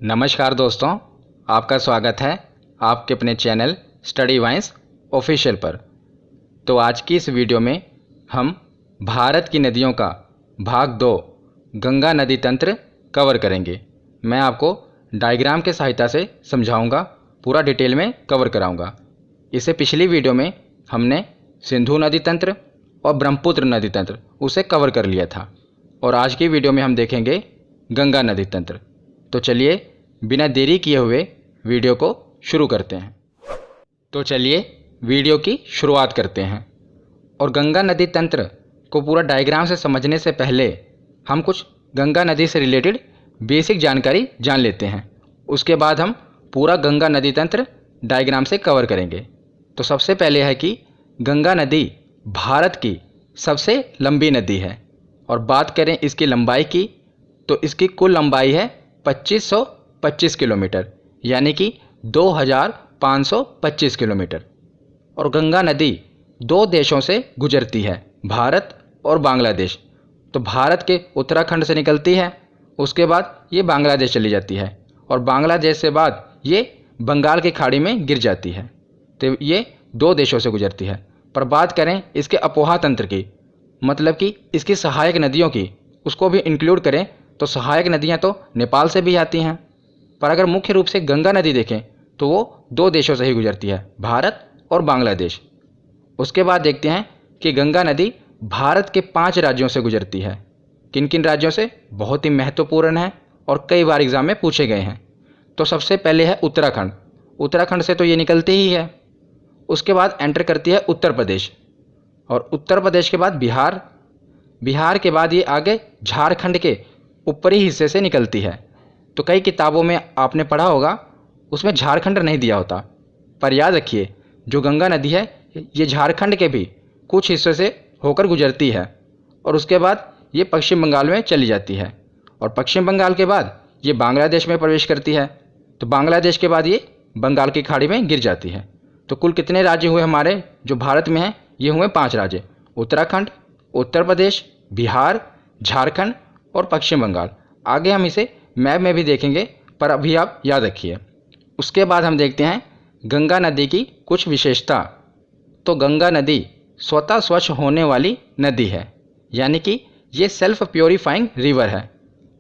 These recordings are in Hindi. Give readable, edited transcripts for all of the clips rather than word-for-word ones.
नमस्कार दोस्तों, आपका स्वागत है आपके अपने चैनल स्टडी वाइंस ऑफिशियल पर। तो आज की इस वीडियो में हम भारत की नदियों का भाग 2 गंगा नदी तंत्र कवर करेंगे। मैं आपको डायग्राम के सहायता से समझाऊंगा, पूरा डिटेल में कवर कराऊंगा। इससे पिछली वीडियो में हमने सिंधु नदी तंत्र और ब्रह्मपुत्र नदी तंत्र उसे कवर कर लिया था, और आज की वीडियो में हम देखेंगे गंगा नदी तंत्र। तो चलिए बिना देरी किए हुए वीडियो को शुरू करते हैं। तो चलिए वीडियो की शुरुआत करते हैं। और गंगा नदी तंत्र को पूरा डायग्राम से समझने से पहले हम कुछ गंगा नदी से रिलेटेड बेसिक जानकारी जान लेते हैं। उसके बाद हम पूरा गंगा नदी तंत्र डायग्राम से कवर करेंगे। तो सबसे पहले है कि गंगा नदी भारत की सबसे लंबी नदी है, और बात करें इसकी लंबाई की तो इसकी कुल लंबाई है 2525 किलोमीटर, यानी कि 2525 किलोमीटर। और गंगा नदी दो देशों से गुजरती है, भारत और बांग्लादेश। तो भारत के उत्तराखंड से निकलती है, उसके बाद ये बांग्लादेश चली जाती है, और बांग्लादेश से बाद ये बंगाल की खाड़ी में गिर जाती है। तो ये दो देशों से गुजरती है। पर बात करें इसके अपोहा तंत्र की, मतलब कि इसकी सहायक नदियों की, उसको भी इंक्लूड करें तो सहायक नदियां तो नेपाल से भी आती हैं। पर अगर मुख्य रूप से गंगा नदी देखें तो वो दो देशों से ही गुजरती है, भारत और बांग्लादेश। उसके बाद देखते हैं कि गंगा नदी भारत के 5 राज्यों से गुजरती है। किन किन राज्यों से? बहुत ही महत्वपूर्ण है और कई बार एग्जाम में पूछे गए हैं। तो सबसे पहले है उत्तराखंड। उत्तराखंड से तो ये निकलती ही है। उसके बाद एंटर करती है उत्तर प्रदेश, और उत्तर प्रदेश के बाद बिहार। बिहार के बाद ये आगे झारखंड के ऊपरी हिस्से से निकलती है। तो कई किताबों में आपने पढ़ा होगा, उसमें झारखंड नहीं दिया होता। पर याद रखिए, जो गंगा नदी है ये झारखंड के भी कुछ हिस्सों से होकर गुजरती है, और उसके बाद ये पश्चिम बंगाल में चली जाती है, और पश्चिम बंगाल के बाद ये बांग्लादेश में प्रवेश करती है। तो बांग्लादेश के बाद ये बंगाल की खाड़ी में गिर जाती है। तो कुल कितने राज्य हुए हमारे जो भारत में हैं? ये हुए 5 राज्य: उत्तराखंड, उत्तर प्रदेश, बिहार, झारखंड और पश्चिम बंगाल। आगे हम इसे मैप में भी देखेंगे, पर अभी आप याद रखिए। उसके बाद हम देखते हैं गंगा नदी की कुछ विशेषता। तो गंगा नदी स्वतः स्वच्छ होने वाली नदी है, यानी कि ये सेल्फ प्योरीफाइंग रिवर है।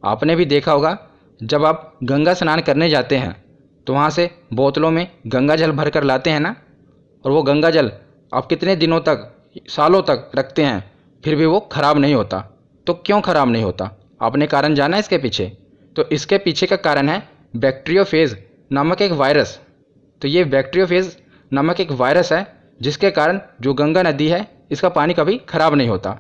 आपने भी देखा होगा, जब आप गंगा स्नान करने जाते हैं तो वहाँ से बोतलों में गंगा जल भर कर लाते हैं ना, और वो गंगा जल आप कितने दिनों तक, सालों तक रखते हैं, फिर भी वो खराब नहीं होता। तो क्यों खराब नहीं होता? आपने कारण जाना इसके पीछे? तो इसके पीछे का कारण है बैक्टीरियोफेज नामक एक वायरस। तो ये बैक्टीरियोफेज नामक एक वायरस है, जिसके कारण जो गंगा नदी है इसका पानी कभी खराब नहीं होता,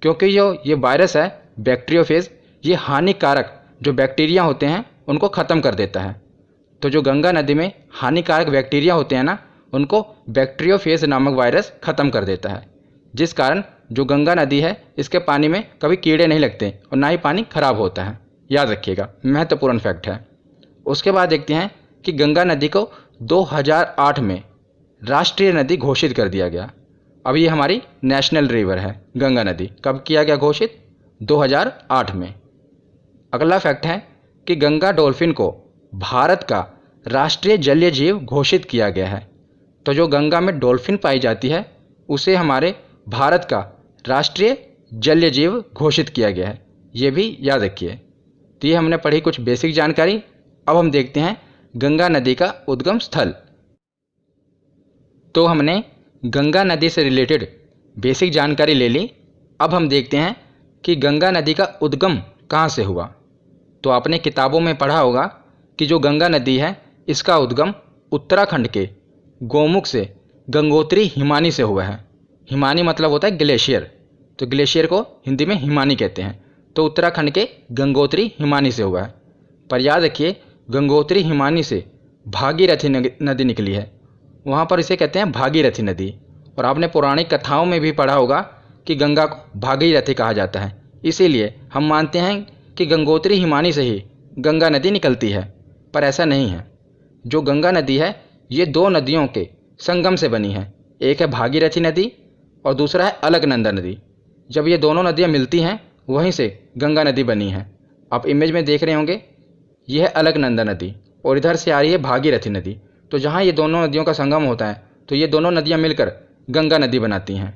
क्योंकि ये वायरस है बैक्टीरियोफेज, ये हानिकारक जो बैक्टीरिया होते हैं उनको ख़त्म कर देता है। तो जो गंगा नदी में हानिकारक बैक्टीरिया होते हैं ना, उनको बैक्टीरियोफेज नामक वायरस ख़त्म कर देता है, जिस कारण जो गंगा नदी है इसके पानी में कभी कीड़े नहीं लगते और ना ही पानी खराब होता है। याद रखिएगा, महत्वपूर्ण फैक्ट है। उसके बाद देखते हैं कि गंगा नदी को 2008 में राष्ट्रीय नदी घोषित कर दिया गया। अब ये हमारी नेशनल रिवर है गंगा नदी। कब किया गया घोषित? 2008 में। अगला फैक्ट है कि गंगा डॉल्फिन को भारत का राष्ट्रीय जलीय जीव घोषित किया गया है। तो जो गंगा में डॉल्फिन पाई जाती है उसे हमारे भारत का राष्ट्रीय जलीय जीव घोषित किया गया है, ये भी याद रखिए। तो ये हमने पढ़ी कुछ बेसिक जानकारी। अब हम देखते हैं गंगा नदी का उद्गम स्थल। तो हमने गंगा नदी से रिलेटेड बेसिक जानकारी ले ली। अब हम देखते हैं कि गंगा नदी का उद्गम कहाँ से हुआ। तो आपने किताबों में पढ़ा होगा कि जो गंगा नदी है इसका उद्गम उत्तराखंड के गोमुख से गंगोत्री हिमानी से हुआ है। हिमानी मतलब होता है ग्लेशियर, तो ग्लेशियर को हिंदी में हिमानी कहते हैं। तो उत्तराखंड के गंगोत्री हिमानी से हुआ है। पर याद रखिए, गंगोत्री हिमानी से भागीरथी नदी निकली है, वहाँ पर इसे कहते हैं भागीरथी नदी। और आपने पौराणिक कथाओं में भी पढ़ा होगा कि गंगा को भागीरथी कहा जाता है। इसीलिए हम मानते हैं कि गंगोत्री हिमानी से ही गंगा नदी निकलती है, पर ऐसा नहीं है। जो गंगा नदी है ये 2 नदियों के संगम से बनी है। एक है भागीरथी नदी और दूसरा है अलकनंदा नदी। जब ये दोनों नदियाँ मिलती हैं वहीं से गंगा नदी बनी है। आप इमेज में देख रहे होंगे ये है अलकनंदा नदी और इधर से आ रही है भागीरथी नदी। तो जहाँ ये दोनों नदियों का संगम होता है तो ये दोनों नदियाँ मिलकर गंगा नदी बनाती हैं।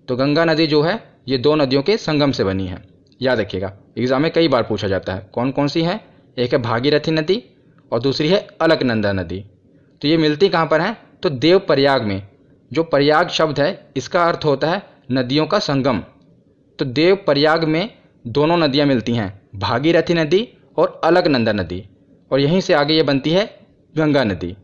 तो गंगा नदी जो है ये दो नदियों के संगम से बनी है। याद रखिएगा, एग्जाम में कई बार पूछा जाता है। कौन कौन सी है? एक है भागीरथी नदी और दूसरी है अलकनंदा नदी। तो ये मिलती कहाँ पर है? तो देवप्रयाग में। जो प्रयाग शब्द है इसका अर्थ होता है नदियों का संगम। तो देवप्रयाग में दोनों नदियाँ मिलती हैं, भागीरथी नदी और अलकनंदा नदी, और यहीं से आगे ये बनती है गंगा नदी।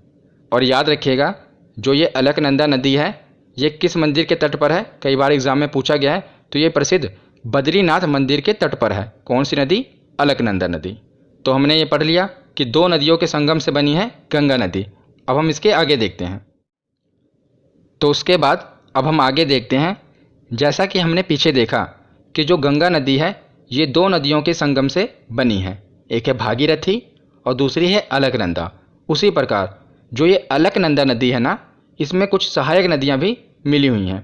और याद रखिएगा, जो ये अलकनंदा नदी है ये किस मंदिर के तट पर है? कई बार एग्जाम में पूछा गया है। तो ये प्रसिद्ध बद्रीनाथ मंदिर के तट पर है। कौन सी नदी? अलकनंदा नदी। तो हमने ये पढ़ लिया कि दो नदियों के संगम से बनी है गंगा नदी। अब हम इसके आगे देखते हैं। तो उसके बाद अब हम आगे देखते हैं, जैसा कि हमने पीछे देखा कि जो गंगा नदी है ये दो नदियों के संगम से बनी है, एक है भागीरथी और दूसरी है अलकनंदा। उसी प्रकार जो ये अलकनंदा नदी है ना, इसमें कुछ सहायक नदियाँ भी मिली हुई हैं।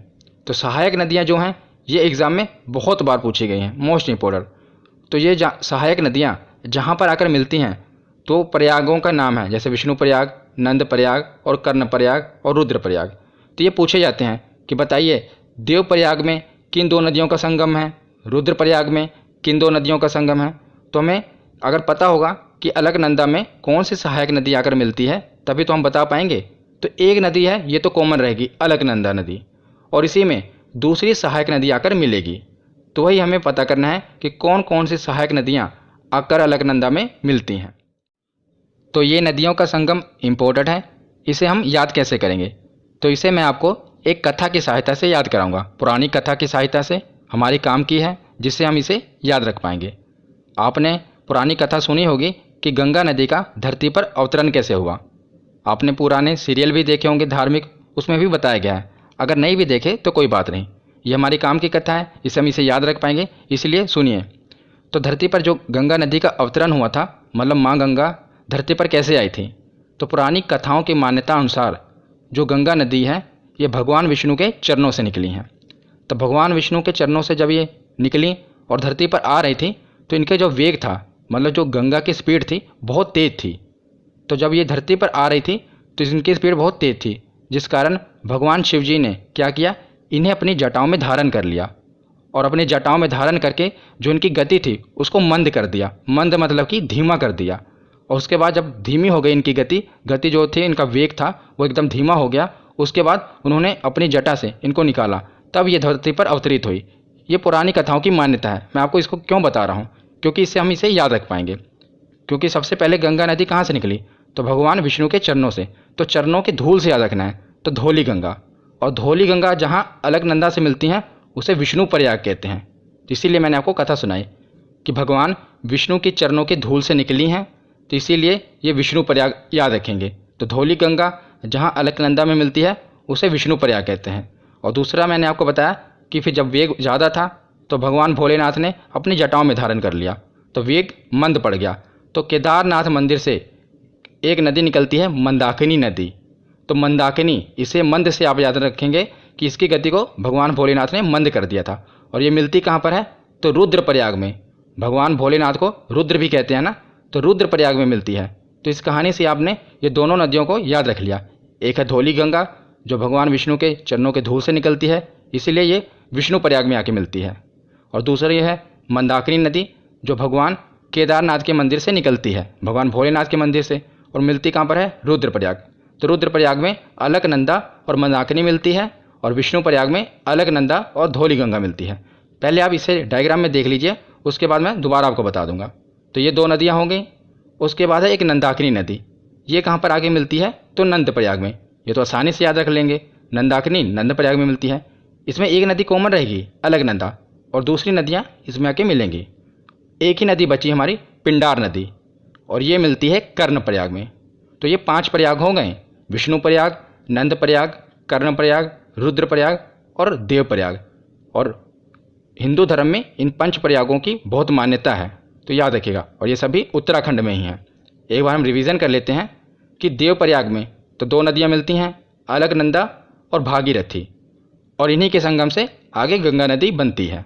तो सहायक नदियाँ जो हैं ये एग्ज़ाम में बहुत बार पूछी गई हैं, मोस्ट इम्पोर्टेंट। तो ये सहायक नदियाँ जहाँ पर आकर मिलती हैं तो प्रयागों का नाम है, जैसे विष्णु प्रयाग, नंद प्रयाग और कर्ण प्रयाग और रुद्र प्रयाग। तो ये पूछे जाते हैं कि बताइए देव प्रयाग में किन दो नदियों का संगम है, रुद्र प्रयाग में किन दो नदियों का संगम है। तो हमें अगर पता होगा कि अलकनंदा में कौन सी सहायक नदी आकर मिलती है तभी तो हम बता पाएंगे। तो एक नदी है ये तो कॉमन रहेगी, अलकनंदा नदी, और इसी में दूसरी सहायक नदी आकर मिलेगी। तो वही हमें पता करना है कि कौन कौन सी सहायक नदियाँ आकर अलकनंदा में मिलती हैं। तो ये नदियों का संगम इम्पोर्टेंट है, इसे हम याद कैसे करेंगे? तो इसे मैं आपको एक कथा की सहायता से याद कराऊंगा, पुरानी कथा की सहायता से हमारी काम की है, जिससे हम इसे याद रख पाएंगे। आपने पुरानी कथा सुनी होगी कि गंगा नदी का धरती पर अवतरण कैसे हुआ। आपने पुराने सीरियल भी देखे होंगे धार्मिक, उसमें भी बताया गया है। अगर नहीं भी देखे तो कोई बात नहीं, ये हमारी काम की कथा है, इससे हम इसे याद रख पाएंगे, इसलिए सुनिए। तो धरती पर जो गंगा नदी का अवतरण हुआ था, मतलब माँ गंगा धरती पर कैसे आई थी। तो पुरानी कथाओं की मान्यता अनुसार जो गंगा नदी है ये भगवान विष्णु के चरणों से निकली हैं। तो भगवान विष्णु के चरणों से जब ये निकली और धरती पर आ रही थी तो इनके जो वेग था, मतलब जो गंगा की स्पीड थी, बहुत तेज़ थी। तो जब ये धरती पर आ रही थी तो इनकी स्पीड बहुत तेज़ थी, जिस कारण भगवान शिव जी ने क्या किया, इन्हें अपनी जटाओं में धारण कर लिया और अपनी जटाओं में धारण करके जो इनकी गति थी उसको मंद कर दिया। मंद मतलब कि धीमा कर दिया। और उसके बाद जब धीमी हो गई इनकी गति जो थी, इनका वेग था वो एकदम धीमा हो गया। उसके बाद उन्होंने अपनी जटा से इनको निकाला, तब ये धरती पर अवतरित हुई। ये पुरानी कथाओं की मान्यता है। मैं आपको इसको क्यों बता रहा हूँ? क्योंकि इससे हम इसे याद रख पाएंगे। क्योंकि सबसे पहले गंगा नदी कहाँ से निकली? तो भगवान विष्णु के चरणों से। तो चरणों के धूल से याद रखना है। तो धौली गंगा, और धौली गंगा जहाँ अलकनंदा से मिलती हैं उसे विष्णु प्रयाग कहते हैं। तो इसीलिए मैंने आपको कथा सुनाई कि भगवान विष्णु के चरणों के धूल से निकली हैं, तो इसीलिए ये विष्णु प्रयाग याद रखेंगे। तो धौली गंगा जहाँ अलकनंदा में मिलती है उसे विष्णु प्रयाग कहते हैं। और दूसरा मैंने आपको बताया कि फिर जब वेग ज़्यादा था तो भगवान भोलेनाथ ने अपनी जटाओं में धारण कर लिया, तो वेग मंद पड़ गया। तो केदारनाथ मंदिर से एक नदी निकलती है, मंदाकिनी नदी। तो मंदाकिनी, इसे मंद से आप याद रखेंगे कि इसकी गति को भगवान भोलेनाथ ने मंद कर दिया था। और ये मिलती कहाँ पर है? तो रुद्रप्रयाग में। भगवान भोलेनाथ को रुद्र भी कहते हैं ना, तो रुद्रप्रयाग में मिलती है। तो इस कहानी से आपने ये दोनों नदियों को याद रख लिया। एक है धौली गंगा जो भगवान विष्णु के चरणों के धूल से निकलती है, इसीलिए ये विष्णु प्रयाग में आके मिलती है। और दूसरी है मंदाकिनी नदी जो भगवान केदारनाथ के मंदिर से निकलती है, भगवान भोलेनाथ के मंदिर से, और मिलती कहाँ पर है? रुद्रप्रयाग। तो रुद्रप्रयाग में अलकनंदा और मंदाकिनी मिलती है और विष्णु प्रयाग में अलकनंदा और धौली गंगा मिलती है। पहले आप इसे डायग्राम में देख लीजिए, उसके बाद मैं दोबारा आपको बता दूंगा। तो ये दो नदियाँ हो गई। उसके बाद है एक नंदाकिनी नदी। ये कहाँ पर आगे मिलती है? तो नंद प्रयाग में। ये तो आसानी से याद रख लेंगे, नंदाकिनी नंद प्रयाग में मिलती है। इसमें एक नदी कॉमन रहेगी अलकनंदा, और दूसरी नदियाँ इसमें आके मिलेंगी। एक ही नदी बची हमारी, पिंडार नदी, और ये मिलती है कर्ण प्रयाग में। तो ये 5 प्रयाग हो गए, विष्णु प्रयाग, नंद प्रयाग, कर्ण प्रयाग, रुद्र प्रयाग और देव प्रयाग। और हिंदू धर्म में इन 5 प्रयागों की बहुत मान्यता है, तो याद रखिएगा। और ये सभी उत्तराखंड में ही हैं। एक बार हम रिवीजन कर लेते हैं कि देव प्रयाग में तो 2 नदियाँ मिलती हैं, अलकनंदा और भागीरथी, और इन्हीं के संगम से आगे गंगा नदी बनती है।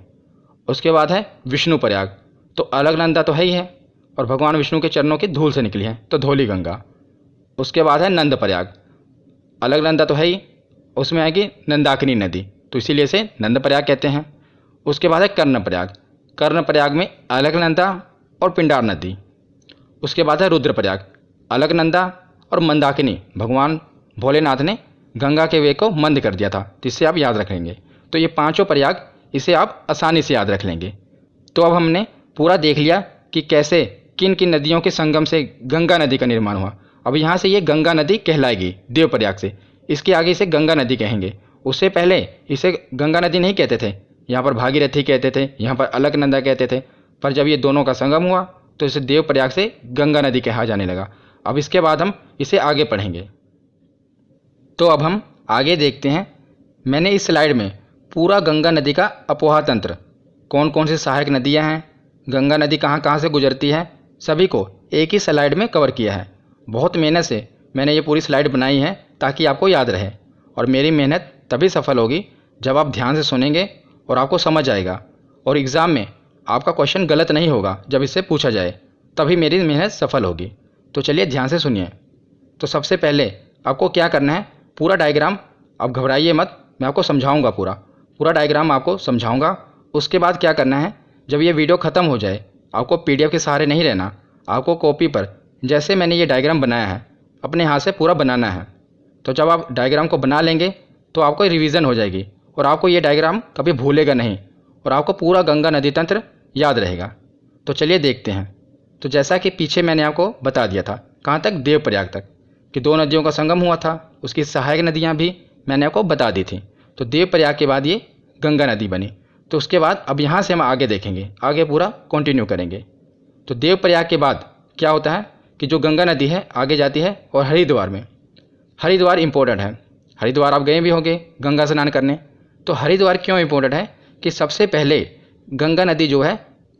उसके बाद है विष्णु प्रयाग। तो अलकनंदा तो है ही है, और भगवान विष्णु के चरणों की धूल से निकली है, तो धौली गंगा। उसके बाद है नंदप्रयाग, अलकनंदा तो है ही, उसमें आएगी नंदाकिनी नदी, तो इसीलिए इसे नंदप्रयाग कहते हैं। उसके बाद है कर्णप्रयाग, कर्णप्रयाग में अलकनंदा और पिंडार नदी। उसके बाद है रुद्रप्रयाग, अलकनंदा और मंदाकिनी, भगवान भोलेनाथ ने गंगा के वेग को मंद कर दिया था, जिससे आप याद रख लेंगे। तो ये पांचों प्रयाग, इसे आप आसानी से याद रख लेंगे। तो अब हमने पूरा देख लिया कि कैसे किन किन नदियों के संगम से गंगा नदी का निर्माण हुआ। अब यहाँ से ये गंगा नदी कहलाएगी देवप्रयाग से, इसके आगे इसे गंगा नदी कहेंगे। उससे पहले इसे गंगा नदी नहीं कहते थे, यहाँ पर भागीरथी कहते थे, यहाँ पर अलकनंदा कहते थे। पर जब ये दोनों का संगम हुआ तो इसे देवप्रयाग से गंगा नदी कहा जाने लगा। अब इसके बाद हम इसे आगे पढ़ेंगे। तो अब हम आगे देखते हैं। मैंने इस स्लाइड में पूरा गंगा नदी का अपोहा तंत्र, कौन कौन सी सहायक नदियाँ हैं, गंगा नदी कहाँ कहाँ से गुजरती है, सभी को एक ही स्लाइड में कवर किया है। बहुत मेहनत से मैंने ये पूरी स्लाइड बनाई है ताकि आपको याद रहे, और मेरी मेहनत तभी सफल होगी जब आप ध्यान से सुनेंगे और आपको समझ आएगा, और एग्ज़ाम में आपका क्वेश्चन गलत नहीं होगा जब इससे पूछा जाए, तभी मेरी मेहनत सफल होगी। तो चलिए ध्यान से सुनिए। तो सबसे पहले आपको क्या करना है, पूरा डायग्राम, आप घबराइए मत, मैं आपको समझाऊंगा, पूरा डायग्राम आपको समझाऊंगा। उसके बाद क्या करना है, जब ये वीडियो ख़त्म हो जाए, आपको पीडीएफ के सहारे नहीं रहना, आपको कॉपी पर जैसे मैंने ये डायग्राम बनाया है अपने हाथ से पूरा बनाना है। तो जब आप डायग्राम को बना लेंगे तो आपको रिवीजन हो जाएगी और आपको ये डायग्राम कभी भूलेगा नहीं, और आपको पूरा गंगा नदी तंत्र याद रहेगा। तो चलिए देखते हैं। तो जैसा कि पीछे मैंने आपको बता दिया था, कहाँ तक, देवप्रयाग तक, कि दो नदियों का संगम हुआ था, उसकी सहायक नदियाँ भी मैंने आपको बता दी थी। तो देवप्रयाग के बाद ये गंगा नदी बनी। तो उसके बाद अब यहाँ से हम आगे देखेंगे, आगे पूरा कंटिन्यू करेंगे। तो देवप्रयाग के बाद क्या होता है कि जो गंगा नदी है आगे जाती है और हरिद्वार में, हरिद्वार इम्पोर्टेंट है। हरिद्वार आप गए भी होंगे गंगा स्नान करने। तो हरिद्वार क्यों इम्पोर्टेंट है कि सबसे पहले गंगा नदी जो है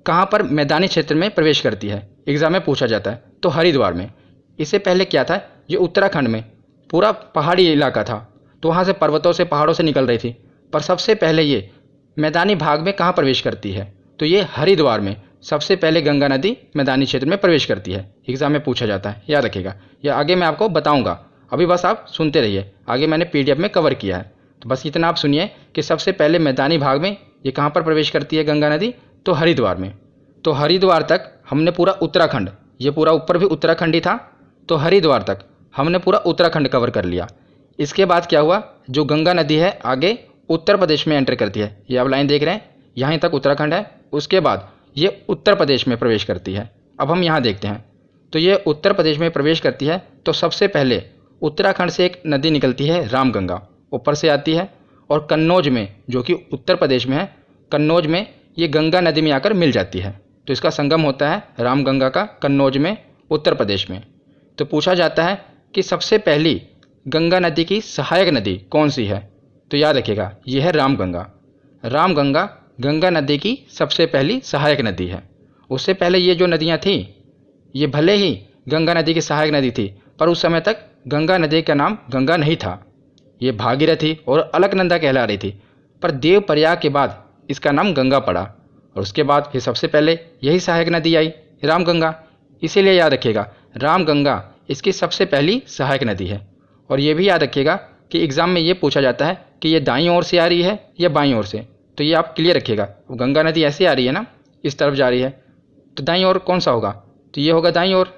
कहाँ पर मैदानी क्षेत्र में प्रवेश करती है, एग्ज़ाम में पूछा जाता है, तो हरिद्वार में। इससे पहले क्या था, ये उत्तराखंड में पूरा पहाड़ी इलाका था, तो वहाँ से पर्वतों से, पहाड़ों से निकल रही थी। पर सबसे पहले ये मैदानी भाग में कहाँ प्रवेश करती है, तो ये हरिद्वार में सबसे पहले गंगा नदी मैदानी क्षेत्र में प्रवेश करती है। एग्ज़ाम में पूछा जाता है, याद रखिएगा। यह आगे मैं आपको बताऊंगा, अभी बस आप सुनते रहिए, आगे मैंने पीडीएफ में कवर किया है। तो बस इतना आप सुनिए कि सबसे पहले मैदानी भाग में ये कहाँ पर प्रवेश करती है गंगा नदी, तो हरिद्वार में। तो हरिद्वार तक हमने पूरा उत्तराखंड, ये पूरा ऊपर भी उत्तराखंड ही था, तो हरिद्वार तक हमने पूरा उत्तराखंड कवर कर लिया। इसके बाद क्या हुआ, जो गंगा नदी है आगे उत्तर प्रदेश में एंटर करती है, ये आप लाइन देख रहे हैं, यहाँ तक उत्तराखंड है। उसके बाद ये उत्तर प्रदेश में प्रवेश करती है। अब हम यहाँ देखते हैं, तो ये उत्तर प्रदेश में प्रवेश करती है। तो सबसे पहले उत्तराखंड से एक नदी निकलती है रामगंगा, ऊपर से आती है, और कन्नौज में, जो कि उत्तर प्रदेश में है, कन्नौज में ये गंगा नदी में आकर मिल जाती है। तो इसका संगम होता है रामगंगा का कन्नौज में, उत्तर प्रदेश में। तो पूछा जाता है कि सबसे पहली गंगा नदी की सहायक नदी कौन सी है, तो याद रखिएगा ये है रामगंगा। रामगंगा गंगा नदी की सबसे पहली सहायक नदी है। उससे पहले ये जो नदियाँ थी, ये भले ही गंगा नदी की सहायक नदी थी, पर उस समय तक गंगा नदी का नाम गंगा नहीं था, ये भागीरथी और अलकनंदा कहला रही थी। पर देवप्रयाग के बाद इसका नाम गंगा पड़ा, और उसके बाद फिर सबसे पहले यही सहायक नदी आई, रामगंगा। इसीलिए याद रखिएगा रामगंगा इसकी सबसे पहली सहायक नदी है। और ये भी याद रखिएगा कि एग्ज़ाम में ये पूछा जाता है कि ये दाईं ओर से आ रही है या बाईं ओर से, तो ये आप क्लियर रखिएगा। गंगा नदी ऐसे आ रही है ना, इस तरफ जा रही है, तो दाईं ओर कौन सा होगा, तो ये होगा दाईं ओर,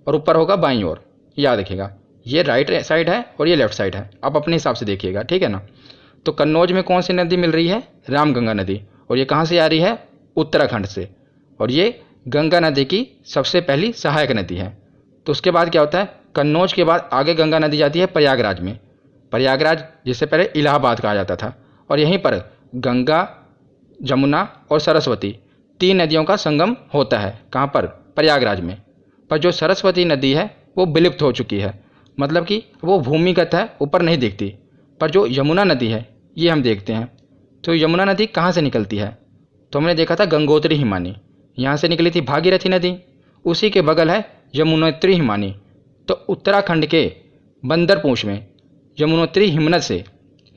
और ऊपर होगा बाईं ओर। याद रखिएगा ये राइट साइड है और ये लेफ्ट साइड है, आप अपने हिसाब से देखिएगा, ठीक है ना। तो कन्नौज में कौन सी नदी मिल रही है, रामगंगा नदी, और ये कहाँ से आ रही है, उत्तराखंड से, और ये गंगा नदी की सबसे पहली सहायक नदी है। तो उसके बाद क्या होता है, कन्नौज के बाद आगे गंगा नदी जाती है प्रयागराज में। प्रयागराज जिससे पहले इलाहाबाद कहा जाता था, और यहीं पर गंगा, जमुना और सरस्वती तीन नदियों का संगम होता है। कहाँ पर, प्रयागराज में। पर जो सरस्वती नदी है वो विलुप्त हो चुकी है, मतलब कि वो भूमिगत है, ऊपर नहीं दिखती। पर जो यमुना नदी है ये हम देखते हैं। तो यमुना नदी कहाँ से निकलती है, तो हमने देखा था गंगोत्री हिमानी, यहाँ से निकली थी भागीरथी नदी, उसी के बगल है यमुनोत्री हिमानी। तो उत्तराखंड के बंदरपूंछ में यमुनोत्री हिमनद से,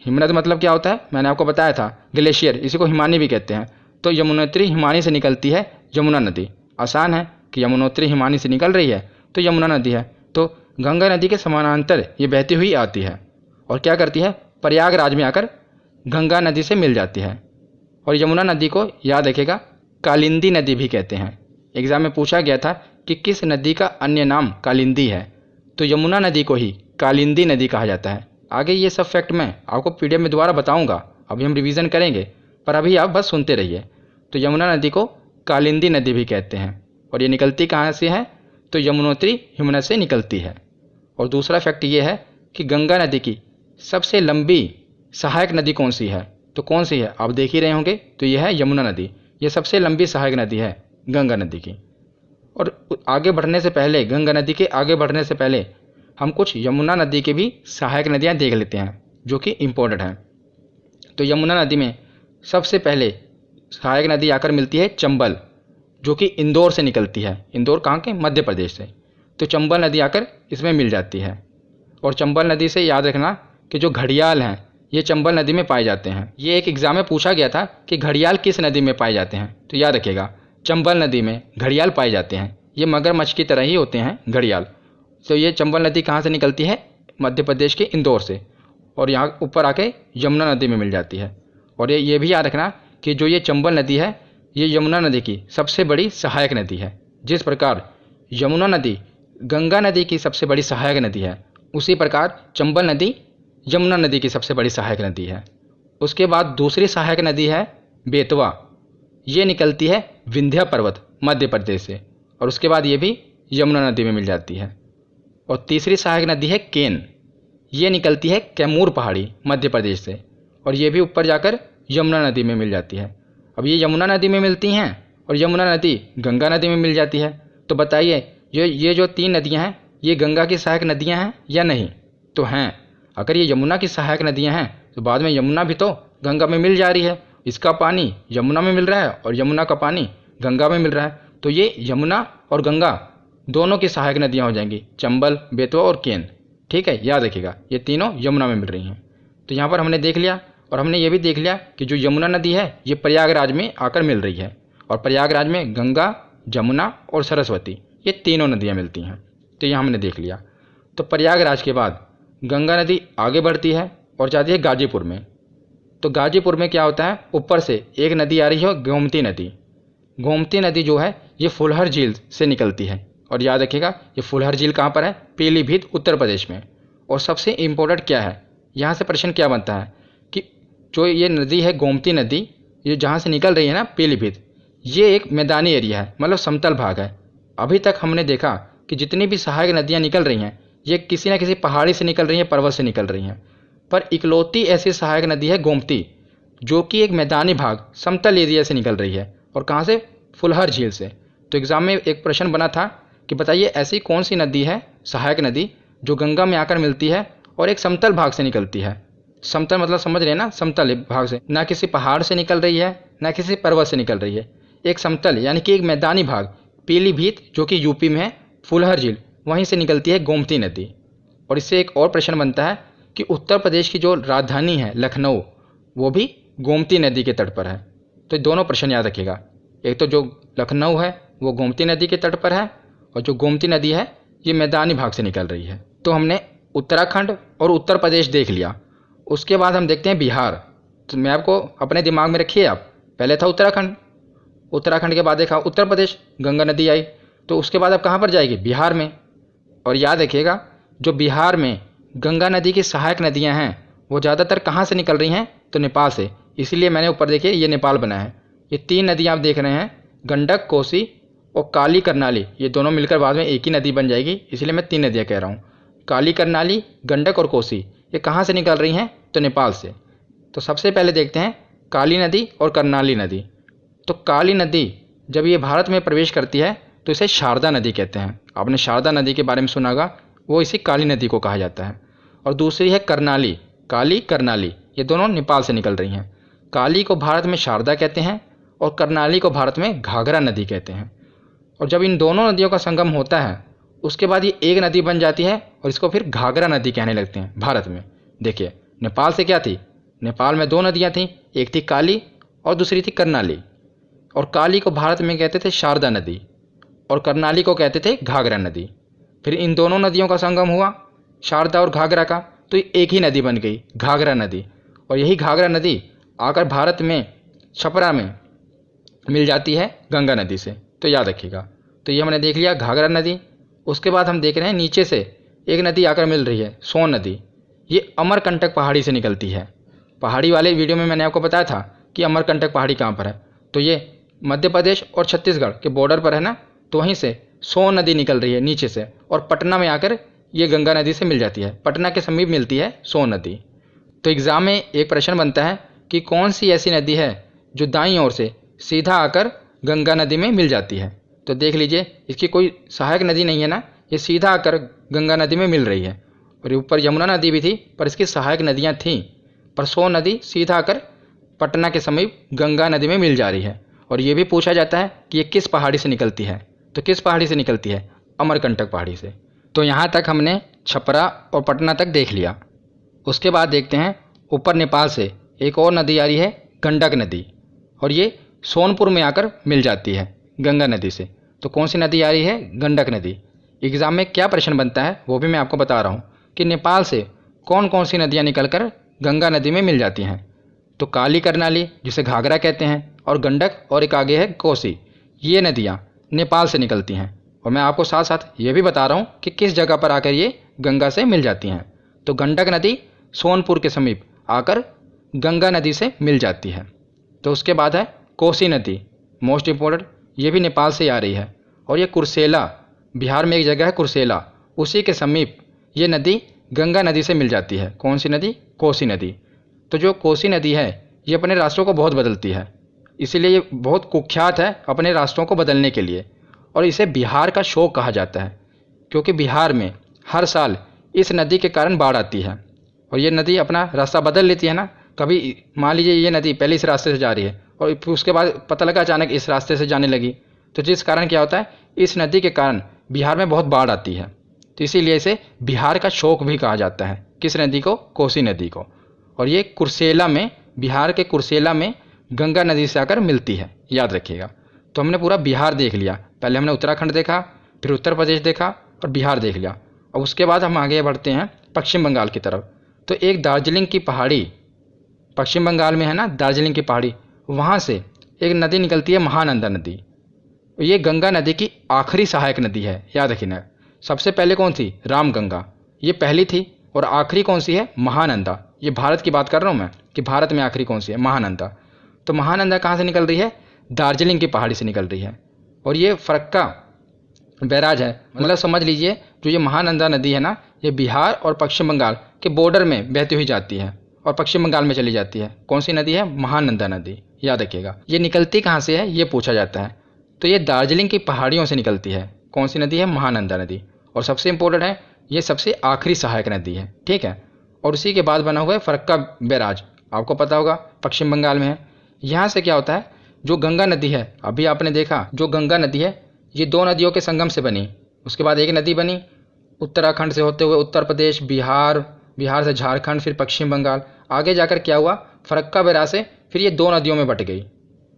हिमनद मतलब क्या होता है, मैंने आपको बताया था, ग्लेशियर, इसी को हिमानी भी कहते हैं। तो यमुनोत्री हिमानी से निकलती है यमुना नदी। आसान है, कि यमुनोत्री हिमानी से निकल रही है तो यमुना नदी है। तो गंगा नदी के समानांतर ये बहती हुई आती है और क्या करती है, प्रयागराज में आकर गंगा नदी से मिल जाती है। और यमुना नदी को याद रखेगा कालिंदी नदी भी कहते हैं। एग्जाम में पूछा गया था कि किस नदी का अन्य नाम कालिंदी है, तो यमुना नदी को ही कालिंदी नदी कहा जाता है। आगे ये सब फैक्ट मैं आपको पीडीएफ में दोबारा बताऊंगा, अभी हम रिवीजन करेंगे, पर अभी आप बस सुनते रहिए। तो यमुना नदी को कालिंदी नदी भी कहते हैं और ये निकलती कहाँ से है, तो यमुनोत्री हिमनद से निकलती है। और दूसरा फैक्ट ये है कि गंगा नदी की सबसे लंबी सहायक नदी कौन सी है, तो कौन सी है आप देख ही रहे होंगे, तो यह है यमुना नदी। ये सबसे लंबी सहायक नदी है गंगा नदी की। और आगे बढ़ने से पहले, गंगा नदी के आगे बढ़ने से पहले हम कुछ यमुना नदी की भी सहायक नदियाँ देख लेते हैं जो कि इम्पोर्टेंट हैं। तो यमुना नदी में सबसे पहले सहायक नदी आकर मिलती है चंबल, जो कि इंदौर से निकलती है। इंदौर कहाँ के, मध्य प्रदेश से। तो चंबल नदी आकर इसमें मिल जाती है। और चंबल नदी से याद रखना कि जो घड़ियाल हैं ये चंबल नदी में पाए जाते हैं। ये एक एग्जाम में पूछा गया था कि घड़ियाल किस नदी में पाए जाते हैं, तो याद रखिएगा चंबल नदी में घड़ियाल पाए जाते हैं। ये मगरमच्छ की तरह ही होते हैं घड़ियाल। तो ये चंबल नदी कहाँ से निकलती है, मध्य प्रदेश के इंदौर से, और यहाँ ऊपर आके यमुना नदी में मिल जाती है। और ये भी याद रखना कि जो ये चंबल नदी है ये यमुना नदी की सबसे बड़ी सहायक नदी है। जिस प्रकार यमुना नदी गंगा नदी की सबसे बड़ी सहायक नदी है, उसी प्रकार चंबल नदी यमुना नदी की सबसे बड़ी सहायक नदी है। उसके बाद दूसरी सहायक नदी है बेतवा। ये निकलती है विंध्या पर्वत मध्य प्रदेश से, और उसके बाद ये भी यमुना नदी में मिल जाती है। और तीसरी सहायक नदी है केन। ये निकलती है कैमूर पहाड़ी मध्य प्रदेश से, और ये भी ऊपर जाकर यमुना नदी में मिल जाती है। अब ये यमुना नदी में मिलती हैं और यमुना नदी गंगा नदी में मिल जाती है। तो बताइए ये जो तीन नदियां हैं ये गंगा की सहायक नदियां हैं या नहीं, तो हैं। अगर ये यमुना की सहायक नदियां हैं तो बाद में यमुना भी तो गंगा में मिल जा रही है। इसका पानी यमुना में मिल रहा है और यमुना का पानी गंगा में मिल रहा है, तो ये यमुना और गंगा दोनों की सहायक नदियाँ हो जाएंगी, चंबल, बेतवा और केन। ठीक है, याद रखिएगा ये तीनों यमुना में मिल रही हैं। तो यहाँ पर हमने देख लिया, और हमने ये भी देख लिया कि जो यमुना नदी है ये प्रयागराज में आकर मिल रही है, और प्रयागराज में गंगा, जमुना और सरस्वती ये तीनों नदियाँ मिलती हैं। तो ये हमने देख लिया। तो प्रयागराज के बाद गंगा नदी आगे बढ़ती है और जाती है गाजीपुर में। तो गाजीपुर में क्या होता है, ऊपर से एक नदी आ रही है गोमती नदी। गोमती नदी जो है ये फुलहर झील से निकलती है, और याद रखिएगा ये फुलहर झील कहाँ पर है, पीलीभीत उत्तर प्रदेश में। और सबसे इम्पोर्टेंट क्या है, यहाँ से प्रश्न क्या बनता है कि जो ये नदी है गोमती नदी, ये जहाँ से निकल रही है ना पीलीभीत, ये एक मैदानी एरिया है, मतलब समतल भाग है। अभी तक हमने देखा कि जितनी भी सहायक नदियाँ निकल रही हैं ये किसी न किसी पहाड़ी से निकल रही हैं, पर्वत से निकल रही हैं, पर इकलौती ऐसी सहायक नदी है गोमती जो कि एक मैदानी भाग समतल एरिया से निकल रही है, और कहाँ से, फुलहर झील से। तो एग्जाम में एक प्रश्न बना था कि बताइए ऐसी कौन सी नदी है सहायक नदी जो गंगा में आकर मिलती है और एक समतल भाग से निकलती है। समतल मतलब समझ रहे हैं ना, समतल भाग से, ना किसी पहाड़ से निकल रही है ना किसी पर्वत से निकल रही है, एक समतल यानी कि एक मैदानी भाग, पीलीभीत जो कि यूपी में है, फुलहर झील वहीं से निकलती है गोमती नदी। और इससे एक और प्रश्न बनता है कि उत्तर प्रदेश की जो राजधानी है लखनऊ, वो भी गोमती नदी के तट पर है। तो दोनों प्रश्न याद रखिएगा, एक तो जो लखनऊ है वो गोमती नदी के तट पर है, और जो गोमती नदी है ये मैदानी भाग से निकल रही है। तो हमने उत्तराखंड और उत्तर प्रदेश देख लिया। उसके बाद हम देखते हैं बिहार। तो मैं आपको अपने दिमाग में रखिए, आप पहले था उत्तराखंड, उत्तराखंड के बाद देखा उत्तर प्रदेश, गंगा नदी आई, तो उसके बाद अब कहाँ पर जाएगी, बिहार में। और याद रखिएगा जो बिहार में गंगा नदी की सहायक नदियाँ हैं वो ज़्यादातर कहाँ से निकल रही हैं, तो नेपाल से। इसीलिए मैंने ऊपर देखिए ये नेपाल बना है। ये तीन नदियाँ आप देख रहे हैं, गंडक, कोसी और काली करनाली, ये दोनों मिलकर बाद में एक ही नदी बन जाएगी, इसलिए मैं तीन नदियाँ कह रहा हूँ। काली करनाली, गंडक और कोसी ये कहाँ से निकल रही हैं, तो नेपाल से। तो सबसे पहले देखते हैं काली नदी और करनाली नदी। तो काली नदी जब ये भारत में प्रवेश करती है तो इसे शारदा नदी कहते हैं। आपने शारदा नदी के बारे में सुना होगा, वो इसी काली नदी को कहा जाता है। और दूसरी है करनाली, काली करनाली, ये दोनों नेपाल से निकल रही हैं। काली को भारत में शारदा कहते हैं और करनाली को भारत में घाघरा नदी कहते हैं। और जब इन दोनों नदियों का संगम होता है उसके बाद ये एक नदी बन जाती है और इसको फिर घाघरा नदी कहने लगते हैं भारत में। देखिए नेपाल से क्या थी, नेपाल में दो नदियाँ थीं, एक थी काली और दूसरी थी करनाली। और काली को भारत में कहते थे शारदा नदी, और कर्नाली को कहते थे घाघरा नदी। फिर इन दोनों नदियों का संगम हुआ, शारदा और घाघरा का, तो एक ही नदी बन गई, घाघरा नदी। और यही घाघरा नदी आकर भारत में छपरा में मिल जाती है गंगा नदी से, तो याद रखिएगा। तो ये हमने देख लिया घाघरा नदी। उसके बाद हम देख रहे हैं नीचे से एक नदी आकर मिल रही है, सोन नदी। ये अमरकंटक पहाड़ी से निकलती है। पहाड़ी वाले वीडियो में मैंने आपको बताया था कि अमरकंटक पहाड़ी कहाँ पर है, तो ये मध्य प्रदेश और छत्तीसगढ़ के बॉर्डर पर है ना। तो वहीं से सोन नदी निकल रही है नीचे से, और पटना में आकर ये गंगा नदी से मिल जाती है। पटना के समीप मिलती है सोन नदी। तो एग्ज़ाम में एक प्रश्न बनता है कि कौन सी ऐसी नदी है जो दाईं ओर से सीधा आकर गंगा नदी में मिल जाती है। तो देख लीजिए, इसकी कोई सहायक नदी नहीं है ना, ये सीधा आकर गंगा नदी में मिल रही है। और ऊपर यमुना नदी भी थी, पर इसकी सहायक नदियाँ थीं, पर सोन नदी सीधा आकर पटना के समीप गंगा नदी में मिल जा रही है। और ये भी पूछा जाता है कि ये किस पहाड़ी से निकलती है, तो किस पहाड़ी से निकलती है? अमरकंटक पहाड़ी से। तो यहाँ तक हमने छपरा और पटना तक देख लिया। उसके बाद देखते हैं ऊपर नेपाल से एक और नदी आ रही है, गंडक नदी, और ये सोनपुर में आकर मिल जाती है गंगा नदी से। तो कौन सी नदी आ रही है? गंडक नदी। एग्ज़ाम में क्या प्रश्न बनता है वो भी मैं आपको बता रहा हूँ कि नेपाल से कौन कौन सी नदियाँ निकलकर गंगा नदी में मिल जाती हैं। तो काली करनाली, जिसे घाघरा कहते हैं, और गंडक, और एक आगे है कोसी। ये नदियाँ नेपाल से निकलती हैं। और मैं आपको साथ साथ ये भी बता रहा हूँ कि किस जगह पर आकर ये गंगा से मिल जाती हैं। तो गंडक नदी सोनपुर के समीप आकर गंगा नदी से मिल जाती है। तो उसके बाद है कोसी नदी, मोस्ट इम्पोर्टेंट, ये भी नेपाल से आ रही है। और ये कुर्सेला, बिहार में एक जगह है कुर्सेला, उसी के समीप ये नदी गंगा नदी से मिल जाती है। कौन सी नदी? कोसी नदी। तो जो कोसी नदी है ये अपने रास्तों को बहुत बदलती है, इसीलिए ये बहुत कुख्यात है अपने रास्तों को बदलने के लिए। और इसे बिहार का शोक कहा जाता है, क्योंकि बिहार में हर साल इस नदी के कारण बाढ़ आती है। और ये नदी अपना रास्ता बदल लेती है ना। कभी मान लीजिए ये नदी पहले इस रास्ते से जा रही है और फिर उसके बाद पता लगा अचानक इस रास्ते से जाने लगी, तो जिस कारण क्या होता है, इस नदी के कारण बिहार में बहुत बाढ़ आती है। तो इसीलिए इसे बिहार का शोक भी कहा जाता है। किस नदी को? कोसी नदी को। और ये कुर्सेला में, बिहार के कुर्सेला में गंगा नदी से आकर मिलती है, याद रखिएगा। तो हमने पूरा बिहार देख लिया। पहले हमने उत्तराखंड देखा, फिर उत्तर प्रदेश देखा और बिहार देख लिया। और उसके बाद हम आगे बढ़ते हैं पश्चिम बंगाल की तरफ। तो एक दार्जिलिंग की पहाड़ी, पश्चिम बंगाल में है ना दार्जिलिंग की पहाड़ी, वहाँ से एक नदी निकलती है, महानंदा नदी। ये गंगा नदी की आखिरी सहायक नदी है, याद रखिएगा। सबसे पहले कौन थी? रामगंगा, ये पहली थी। और आखिरी कौन सी है? महानंदा। ये भारत की बात कर रहा हूँ मैं कि भारत में आखिरी कौन सी है? महानंदा। तो महानंदा कहाँ से निकल रही है? दार्जिलिंग की पहाड़ी से निकल रही है। और ये फरक्का बैराज है, मतलब समझ लीजिए जो ये महानंदा नदी है ना, ये बिहार और पश्चिम बंगाल के बॉर्डर में बहती हुई जाती है और पश्चिम बंगाल में चली जाती है। कौन सी नदी है? महानंदा नदी, याद रखिएगा। ये निकलती कहाँ से है ये पूछा जाता है। तो ये दार्जिलिंग की पहाड़ियों से निकलती है। कौन सी नदी है? महानंदा नदी। और सबसे इंपॉर्टेंट है, ये सबसे आखिरी सहायक नदी है, ठीक है। और उसी के बाद बना हुआ है फरक्का बैराज, आपको पता होगा पश्चिम बंगाल में है। यहाँ से क्या होता है, जो गंगा नदी है, अभी आपने देखा जो गंगा नदी है ये दो नदियों के संगम से बनी, उसके बाद एक नदी बनी उत्तराखंड से होते हुए उत्तर प्रदेश, बिहार, बिहार से झारखंड, फिर पश्चिम बंगाल, आगे जाकर क्या हुआ, फरक्का बैराज से फिर ये दो नदियों में बट गई।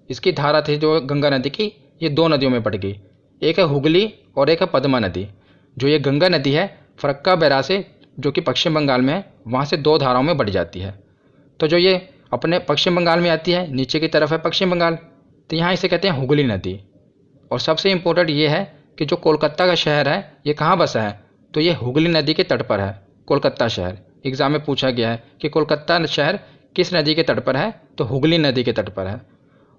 इसकी धारा थी जो गंगा नदी की, ये दो नदियों में बट गई। एक है हुगली और एक है पद्मा नदी। जो ये गंगा नदी है फरक्का बैराज से, जो कि पश्चिम बंगाल में है, वहाँ से दो धाराओं में बढ़ जाती है। तो जो ये अपने पश्चिम बंगाल में आती है, नीचे की तरफ है पश्चिम बंगाल, तो यहाँ इसे कहते हैं हुगली नदी। और सबसे इम्पोर्टेंट ये है कि जो कोलकाता का शहर है ये कहाँ बसा है, तो ये हुगली नदी के तट पर है कोलकाता शहर। एग्जाम में पूछा गया है कि कोलकाता शहर किस नदी के तट पर है, तो हुगली नदी के तट पर है।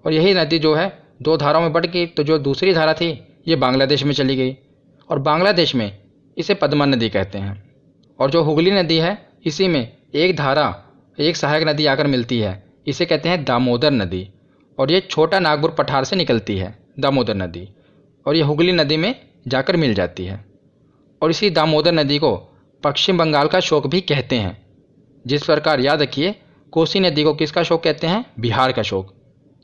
और यही नदी जो है दो धाराओं में बढ़ गई, तो जो दूसरी धारा थी ये बांग्लादेश में चली गई, और बांग्लादेश में इसे पद्मा नदी कहते हैं। और जो हुगली नदी है इसी में एक धारा, एक सहायक नदी आकर मिलती है, इसे कहते हैं दामोदर नदी। और ये छोटा नागपुर पठार से निकलती है दामोदर नदी, और ये हुगली नदी में जाकर मिल जाती है। और इसी दामोदर नदी को पश्चिम बंगाल का शोक भी कहते हैं। जिस प्रकार याद रखिए, कोसी नदी को किसका शोक कहते हैं? बिहार का शोक।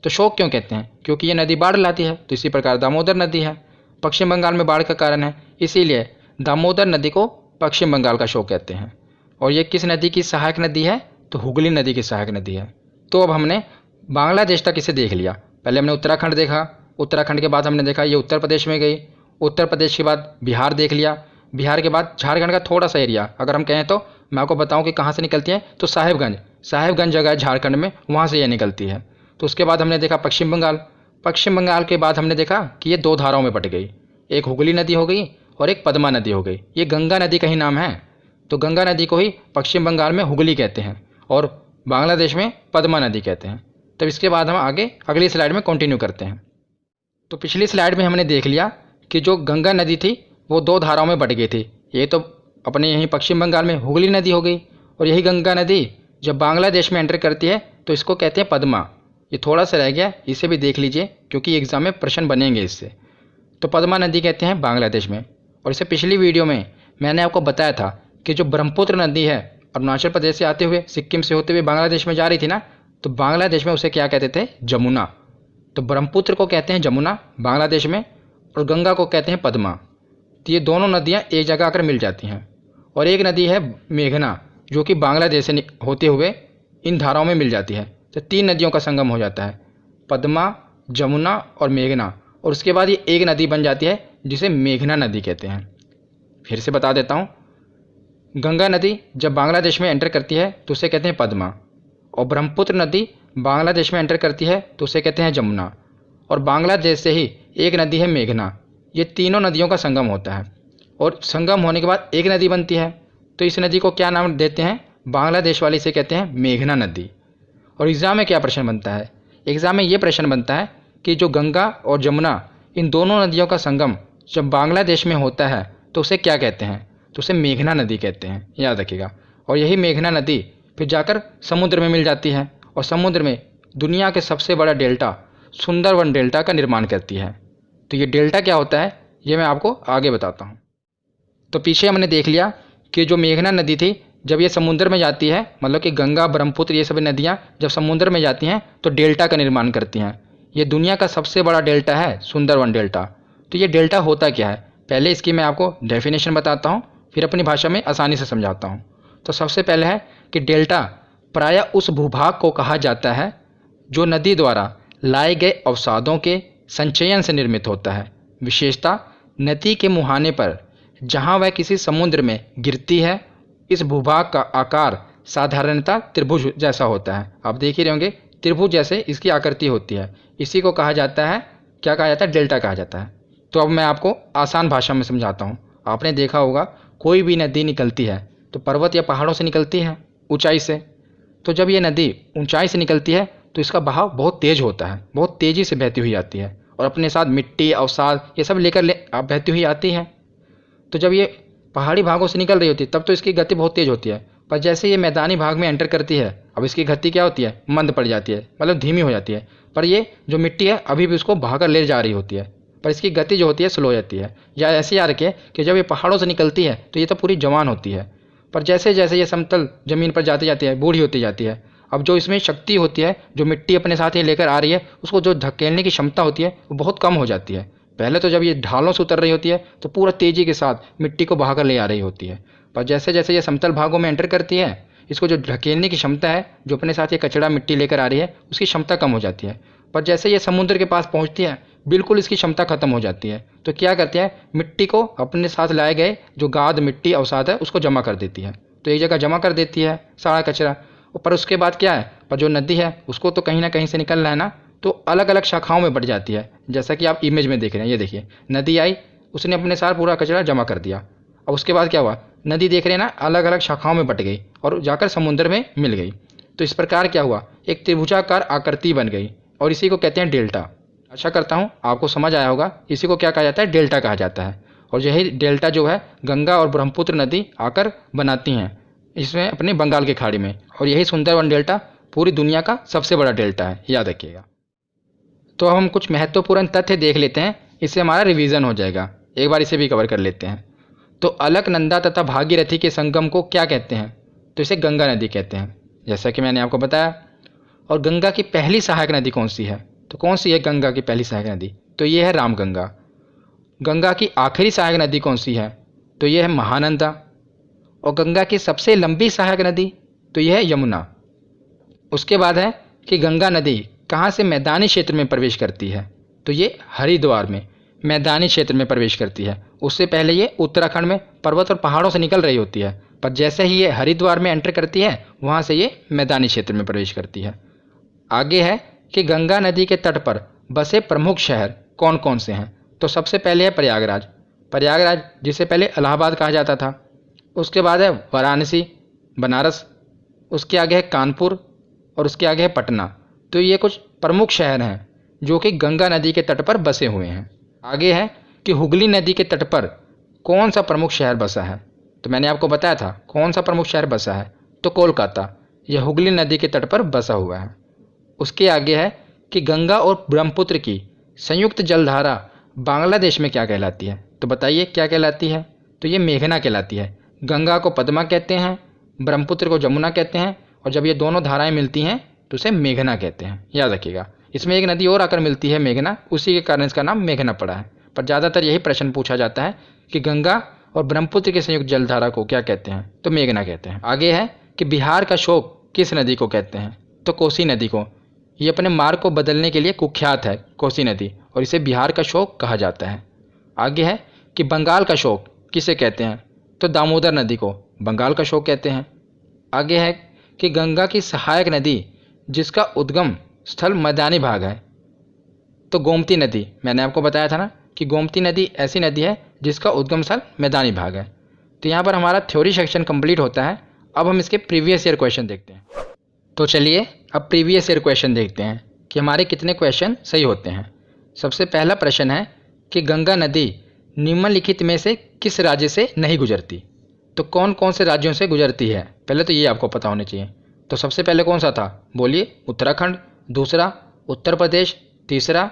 तो शोक क्यों कहते हैं? क्योंकि ये नदी बाढ़ लाती है। तो इसी प्रकार दामोदर नदी है, पश्चिम बंगाल में बाढ़ का कारण है, इसीलिए दामोदर नदी को पश्चिम बंगाल का शोक कहते हैं। और ये किस नदी की सहायक नदी है? तो हुगली नदी की सहायक नदी है। तो अब हमने बांग्लादेश तक इसे देख लिया। पहले हमने उत्तराखंड देखा, उत्तराखंड के बाद हमने देखा ये उत्तर प्रदेश में गई, उत्तर प्रदेश के बाद बिहार देख लिया, बिहार के बाद झारखंड का थोड़ा सा एरिया अगर हम कहें तो मैं आपको बताऊं कि कहाँ से निकलती है, तो साहेबगंज जगह है झारखंड में, वहाँ से ये निकलती है। तो उसके बाद हमने देखा पश्चिम बंगाल, पश्चिम बंगाल के बाद हमने देखा कि ये दो धाराओं में बट गई, एक हुगली नदी हो गई और एक पद्मा नदी हो गई। ये गंगा नदी का ही नाम है, तो गंगा नदी को ही पश्चिम बंगाल में हुगली कहते हैं और बांग्लादेश में पद्मा नदी कहते हैं। तब इसके बाद हम आगे अगली स्लाइड में कंटिन्यू करते हैं। तो पिछली स्लाइड में हमने देख लिया कि जो गंगा नदी थी वो दो धाराओं में बट गई थी। ये तो अपने यहीं पश्चिम बंगाल में हुगली नदी हो गई और यही गंगा नदी जब बांग्लादेश में एंटर करती है तो इसको कहते हैं पद्मा। ये थोड़ा सा रह गया, इसे भी देख लीजिए क्योंकि एग्जाम में प्रश्न बनेंगे इससे। तो पद्मा नदी कहते हैं बांग्लादेश में। और इससे पिछली वीडियो में मैंने आपको बताया था कि जो ब्रह्मपुत्र नदी है अरुणाचल प्रदेश से आते हुए सिक्किम से होते हुए बांग्लादेश में जा रही थी ना, तो बांग्लादेश में उसे क्या कहते थे, जमुना। तो ब्रह्मपुत्र को कहते हैं जमुना बांग्लादेश में और गंगा को कहते हैं पद्मा। तो ये दोनों नदियाँ एक जगह आकर मिल जाती हैं। और एक नदी है मेघना जो कि बांग्लादेश से होते हुए इन धाराओं में मिल जाती है। तो तीन नदियों का संगम हो जाता है, पद्मा, जमुना और मेघना। और उसके बाद ये एक नदी बन जाती है जिसे मेघना नदी कहते हैं। फिर से बता देता हूँ, गंगा नदी जब बांग्लादेश में एंटर करती है तो उसे कहते हैं पद्मा और ब्रह्मपुत्र नदी बांग्लादेश में एंटर करती है तो उसे कहते हैं जमुना और बांग्लादेश से ही एक नदी है मेघना। ये तीनों नदियों का संगम होता है और संगम होने के बाद एक नदी बनती है। तो इस नदी को क्या नाम देते हैं, बांग्लादेश वाली से कहते हैं मेघना नदी। और एग्ज़ाम में क्या प्रश्न बनता है, एग्ज़ाम में ये प्रश्न बनता है कि जो गंगा और जमुना इन दोनों नदियों का संगम जब बांग्लादेश में होता है तो उसे क्या कहते हैं, तो उसे मेघना नदी कहते हैं, याद रखिएगा। और यही मेघना नदी फिर जाकर समुद्र में मिल जाती है और समुद्र में दुनिया के सबसे बड़ा डेल्टा सुंदरवन डेल्टा का निर्माण करती है। तो ये डेल्टा क्या होता है ये मैं आपको आगे बताता हूँ। तो पीछे हमने देख लिया कि जो मेघना नदी थी जब ये समुद्र में जाती है, मतलब कि गंगा ब्रह्मपुत्र ये सभी नदियाँ जब समुद्र में जाती हैं तो डेल्टा का निर्माण करती हैं। ये दुनिया का सबसे बड़ा डेल्टा है सुंदरवन डेल्टा। तो ये डेल्टा होता क्या है, पहले इसकी मैं आपको डेफिनेशन बताता हूँ फिर अपनी भाषा में आसानी से समझाता हूँ। तो सबसे पहले है कि डेल्टा प्रायः उस भूभाग को कहा जाता है जो नदी द्वारा लाए गए अवसादों के संचयन से निर्मित होता है। विशेषता नदी के मुहाने पर जहाँ वह किसी समुद्र में गिरती है इस भूभाग का आकार साधारणतः त्रिभुज जैसा होता है। आप देख ही रहे होंगे त्रिभुज जैसे इसकी आकृति होती है, इसी को कहा जाता है, क्या कहा जाता है, डेल्टा कहा जाता है। तो अब मैं आपको आसान भाषा में समझाता हूँ। आपने देखा होगा कोई भी नदी निकलती है तो पर्वत या पहाड़ों से निकलती है, ऊंचाई से। तो जब ये नदी ऊंचाई से निकलती है तो इसका बहाव बहुत तेज होता है, बहुत तेज़ी से बहती हुई आती है और अपने साथ मिट्टी अवसाद ये सब लेकर बहती हुई आती है। तो जब ये पहाड़ी भागों से निकल रही होती है तब तो इसकी गति बहुत तेज़ होती है, पर जैसे ये मैदानी भाग में एंटर करती है अब इसकी गति क्या होती है, मंद पड़ जाती है, मतलब धीमी हो जाती है। पर ये जो मिट्टी है अभी भी उसको बहाकर ले जा रही होती है, पर इसकी गति जो होती है स्लो हो जाती है। या ऐसे याद रखिए कि जब ये पहाड़ों से निकलती है तो ये तो पूरी जवान होती है, पर जैसे जैसे ये समतल ज़मीन पर जाती जाती है बूढ़ी होती जाती है। अब जो इसमें शक्ति होती है जो मिट्टी अपने साथ ही लेकर आ रही है उसको जो धकेलने की क्षमता होती है वो बहुत कम हो जाती है। पहले तो जब ये ढालों से उतर रही होती है तो पूरा तेज़ी के साथ मिट्टी को बहाकर ले आ रही होती है, पर जैसे जैसे ये समतल भागों में एंटर करती है इसको जो ढकेलने की क्षमता है जो अपने साथ ये कचरा मिट्टी लेकर आ रही है उसकी क्षमता कम हो जाती है। पर जैसे ये समुद्र के पास पहुँचती है बिल्कुल इसकी क्षमता खत्म हो जाती है। तो क्या करती है, मिट्टी को अपने साथ लाए गए जो गाद मिट्टी अवसाद है उसको जमा कर देती है। तो एक जगह जमा कर देती है सारा कचरा। पर उसके बाद क्या है, पर जो नदी है उसको तो कहीं ना कहीं से निकलना है ना, तो अलग अलग शाखाओं में बढ़ जाती है। जैसा कि आप इमेज में देख रहे हैं, ये देखिए नदी आई, उसने अपने साथ पूरा कचरा जमा कर दिया। अब उसके बाद क्या हुआ, नदी देख रहे हैं ना अलग अलग शाखाओं में बट गई और जाकर समुद्र में मिल गई। तो इस प्रकार क्या हुआ, एक त्रिभुजाकार आकृति बन गई और इसी को कहते हैं डेल्टा। आशा करता हूँ आपको समझ आया होगा, इसी को क्या कहा जाता है, डेल्टा कहा जाता है। और यही डेल्टा जो है गंगा और ब्रह्मपुत्र नदी आकर बनाती हैं इसमें अपने बंगाल की खाड़ी में। और यही सुंदरवन डेल्टा पूरी दुनिया का सबसे बड़ा डेल्टा है, याद रखिएगा। तो अब हम कुछ महत्वपूर्ण तथ्य देख लेते हैं, इससे हमारा रिवीजन हो जाएगा। एक बार इसे भी कवर कर लेते हैं। तो अलकनंदा तथा भागीरथी के संगम को क्या कहते हैं, तो इसे गंगा नदी कहते हैं, जैसा कि मैंने आपको बताया। और गंगा की पहली सहायक नदी कौन सी है, तो कौन सी है गंगा की पहली सहायक नदी, तो ये है रामगंगा। गंगा की आखिरी सहायक नदी कौन सी है, तो ये है महानंदा। और गंगा की सबसे लंबी सहायक नदी तो यह है यमुना। उसके बाद है कि गंगा नदी कहाँ से मैदानी क्षेत्र में प्रवेश करती है, तो ये हरिद्वार में। मैदानी क्षेत्र में प्रवेश करती है। उससे पहले ये उत्तराखंड में पर्वत और पहाड़ों से निकल रही होती है, पर जैसे ही ये हरिद्वार में एंटर करती है वहाँ से ये मैदानी क्षेत्र में प्रवेश करती है। आगे है कि गंगा नदी के तट पर बसे प्रमुख शहर कौन कौन से हैं। तो सबसे पहले है प्रयागराज, प्रयागराज जिसे पहले इलाहाबाद कहा जाता था। उसके बाद है वाराणसी, बनारस। उसके आगे है कानपुर और उसके आगे है पटना। तो ये कुछ प्रमुख शहर हैं जो कि गंगा नदी के तट पर बसे हुए हैं। आगे है कि हुगली नदी के तट पर कौन सा प्रमुख शहर बसा है। तो मैंने आपको बताया था कौन सा प्रमुख शहर बसा है, तो कोलकाता, यह हुगली नदी के तट पर बसा हुआ है। उसके आगे है कि गंगा और ब्रह्मपुत्र की संयुक्त जलधारा बांग्लादेश में क्या कहलाती है। तो बताइए क्या कहलाती है। तो ये मेघना कहलाती है। गंगा को पद्मा कहते हैं, ब्रह्मपुत्र को जमुना कहते हैं, और जब ये दोनों धाराएं मिलती हैं तो उसे मेघना कहते हैं। याद रखिएगा। इसमें एक नदी और आकर मिलती है मेघना, उसी के कारण इसका नाम मेघना पड़ा है। पर ज़्यादातर यही प्रश्न पूछा जाता है कि गंगा और ब्रह्मपुत्र की संयुक्त जलधारा को क्या कहते हैं, तो मेघना कहते हैं। आगे है कि बिहार का शोक किस नदी को कहते हैं, तो कोसी नदी को। ये अपने मार्ग को बदलने के लिए कुख्यात है कोसी नदी, और इसे बिहार का शोक कहा जाता है। आगे है कि बंगाल का शोक किसे कहते हैं, तो दामोदर नदी को बंगाल का शोक कहते हैं। आगे है कि गंगा की सहायक नदी जिसका उद्गम स्थल मैदानी भाग है, तो गोमती नदी। मैंने आपको बताया था ना कि गोमती नदी ऐसी नदी है जिसका उद्गम स्थल मैदानी भाग है। तो यहाँ पर हमारा थ्योरी सेक्शन कंप्लीट होता है। अब हम इसके प्रीवियस ईयर क्वेश्चन देखते हैं। तो चलिए अब प्रीवियस ईयर क्वेश्चन देखते हैं कि हमारे कितने क्वेश्चन सही होते हैं। सबसे पहला प्रश्न है कि गंगा नदी निम्नलिखित में से किस राज्य से नहीं गुजरती। तो कौन कौन से राज्यों से गुजरती है, पहले तो ये आपको पता होना चाहिए। तो सबसे पहले कौन सा था, बोलिए। उत्तराखंड, दूसरा उत्तर प्रदेश, तीसरा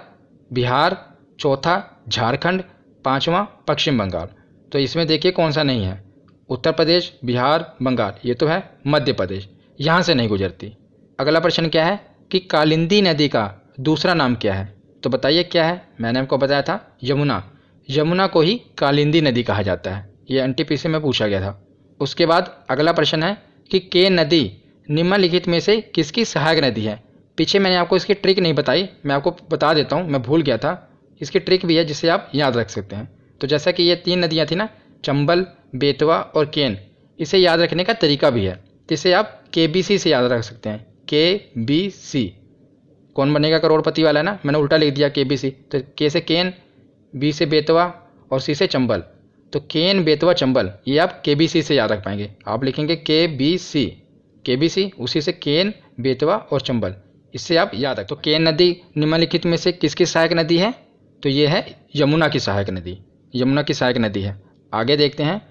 बिहार, चौथा झारखंड, पांचवा पश्चिम बंगाल। तो इसमें देखिए कौन सा नहीं है, उत्तर प्रदेश, बिहार, बंगाल, ये तो है मध्य प्रदेश, यहाँ से नहीं गुजरती। अगला प्रश्न क्या है कि कालिंदी नदी का दूसरा नाम क्या है। तो बताइए क्या है। मैंने आपको बताया था यमुना। यमुना को ही कालिंदी नदी कहा जाता है। ये एनटीपीसी में पूछा गया था। उसके बाद अगला प्रश्न है कि के नदी निम्नलिखित में से किसकी सहायक नदी है। पीछे मैंने आपको इसकी ट्रिक नहीं बताई, मैं आपको बता देता हूँ, मैं भूल गया था। इसकी ट्रिक भी है जिसे आप याद रख सकते हैं। तो जैसा कि ये 3 नदियाँ थी ना, चंबल, बेतवा और केन, इसे याद रखने का तरीका भी है। जिसे आप KBC से याद रख सकते हैं। KBC, कौन बनेगा करोड़पति वाला ना, मैंने उल्टा लिख दिया KBC। तो के से केन, बी से बेतवा और सी से चंबल। तो केन, बेतवा, चंबल, ये आप KBC से याद रख पाएंगे। आप लिखेंगे KBC, उसी से केन, बेतवा और चंबल, इससे आप याद रख। तो केन नदी निम्नलिखित में से किसकी सहायक नदी है, तो ये है यमुना की सहायक नदी। यमुना की सहायक नदी है। आगे देखते हैं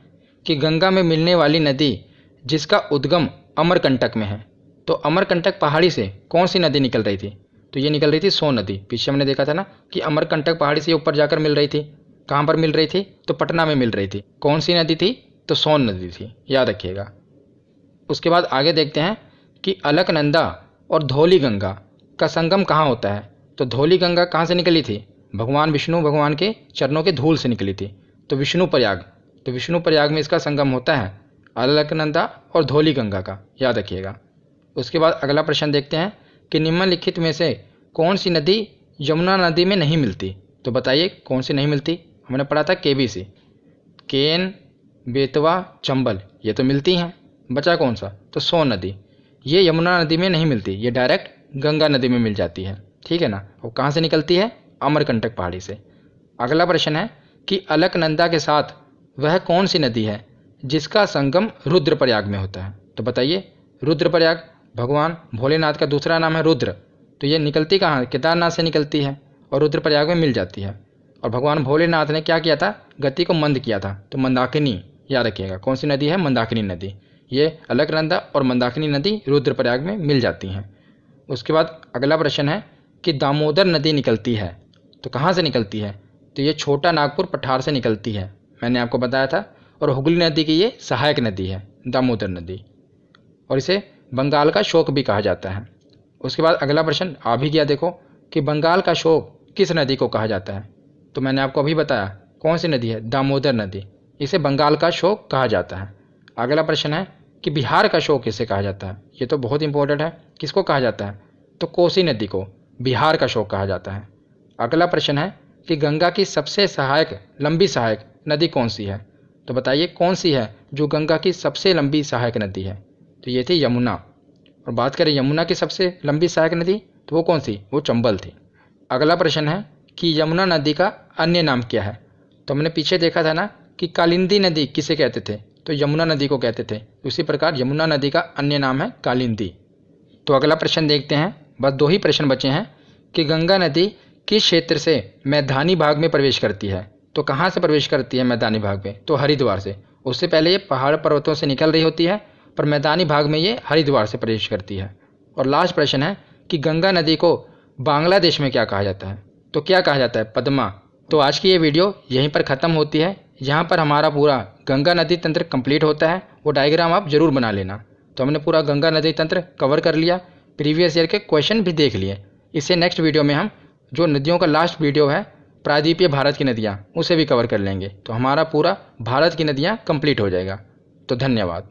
कि गंगा में मिलने वाली नदी जिसका उद्गम अमरकंटक में है। तो अमरकंटक पहाड़ी से कौन सी नदी निकल रही थी, तो ये निकल रही थी सोन नदी। पीछे हमने देखा था ना कि अमरकंटक पहाड़ी से ऊपर जाकर मिल रही थी। कहाँ पर मिल रही थी, तो पटना में मिल रही थी। कौन सी नदी थी, तो सोन नदी थी, याद रखिएगा। उसके बाद आगे देखते हैं कि अलकनंदा और धौली गंगा का संगम कहाँ होता है। तो धौली गंगा कहाँ से निकली थी, भगवान विष्णु भगवान के चरणों के धूल से निकली थी। तो विष्णु प्रयाग, तो विष्णु प्रयाग में इसका संगम होता है, अलकनंदा और धौली गंगा का, याद रखिएगा। उसके बाद अगला प्रश्न देखते हैं कि निम्नलिखित में से कौन सी नदी यमुना नदी में नहीं मिलती। तो बताइए कौन सी नहीं मिलती। हमने पढ़ा था KBC, केन, बेतवा, चंबल, ये तो मिलती हैं। बचा कौन सा, तो सोन नदी। ये यमुना नदी में नहीं मिलती, ये डायरेक्ट गंगा नदी में मिल जाती है, ठीक है ना। और कहाँ से निकलती है, अमरकंटक पहाड़ी से। अगला प्रश्न है कि अलकनंदा के साथ वह कौन सी नदी है जिसका संगम रुद्रप्रयाग में होता है। तो बताइए, रुद्रप्रयाग भगवान भोलेनाथ का दूसरा नाम है रुद्र। तो ये निकलती कहाँ, केदारनाथ से निकलती है और रुद्रप्रयाग में मिल जाती है। और भगवान भोलेनाथ ने क्या किया था, गति को मंद किया था। तो मंदाकिनी, याद रखिएगा कौन सी नदी है, मंदाकिनी नदी। ये अलकनंदा और मंदाकिनी नदी रुद्रप्रयाग में मिल जाती हैं। उसके बाद अगला प्रश्न है कि दामोदर नदी निकलती है, तो कहाँ से निकलती है। तो ये छोटा नागपुर पठार से निकलती है, मैंने आपको बताया था। और हुगली नदी की ये सहायक नदी है, दामोदर नदी, और इसे बंगाल का शोक भी कहा जाता है। उसके बाद अगला प्रश्न आ भी गया, देखो कि बंगाल का शोक किस नदी को कहा जाता है। तो मैंने आपको अभी बताया कौन सी नदी है, दामोदर नदी, इसे बंगाल का शोक कहा जाता है। अगला प्रश्न है कि बिहार का शोक किसे कहा जाता है। ये तो बहुत इंपॉर्टेंट है, किसको कहा जाता है, तो कोसी नदी को बिहार का शोक कहा जाता है। अगला प्रश्न है कि गंगा की सबसे लंबी सहायक नदी कौन सी है। तो बताइए कौन सी है जो गंगा की सबसे लंबी सहायक नदी है। तो ये थी यमुना। और बात करें यमुना की सबसे लंबी सहायक नदी तो वो कौन सी, वो चंबल थी। अगला प्रश्न है कि यमुना नदी का अन्य नाम क्या है। तो हमने पीछे देखा था ना कि कालिंदी नदी किसे कहते थे, तो यमुना नदी को कहते थे। उसी प्रकार यमुना नदी का अन्य नाम है कालिंदी। तो अगला प्रश्न देखते हैं, बस 2 ही प्रश्न बचे हैं कि गंगा नदी किस क्षेत्र से मैदानी भाग में प्रवेश करती है। तो कहाँ से प्रवेश करती है मैदानी भाग में, तो हरिद्वार से। उससे पहले ये पहाड़ पर्वतों से निकल रही होती है, पर मैदानी भाग में ये हरिद्वार से प्रवेश करती है। और लास्ट प्रश्न है कि गंगा नदी को बांग्लादेश में क्या कहा जाता है। तो क्या कहा जाता है, पद्मा। तो आज की ये वीडियो यहीं पर ख़त्म होती है। यहाँ पर हमारा पूरा गंगा नदी तंत्र कंप्लीट होता है। वो डायग्राम आप ज़रूर बना लेना। तो हमने पूरा गंगा नदी तंत्र कवर कर लिया, प्रीवियस ईयर के क्वेश्चन भी देख लिए। इससे नेक्स्ट वीडियो में हम जो नदियों का लास्ट वीडियो है प्रायद्वीपीय भारत की नदियाँ, उसे भी कवर कर लेंगे। तो हमारा पूरा भारत की नदियाँ कंप्लीट हो जाएगा। तो धन्यवाद।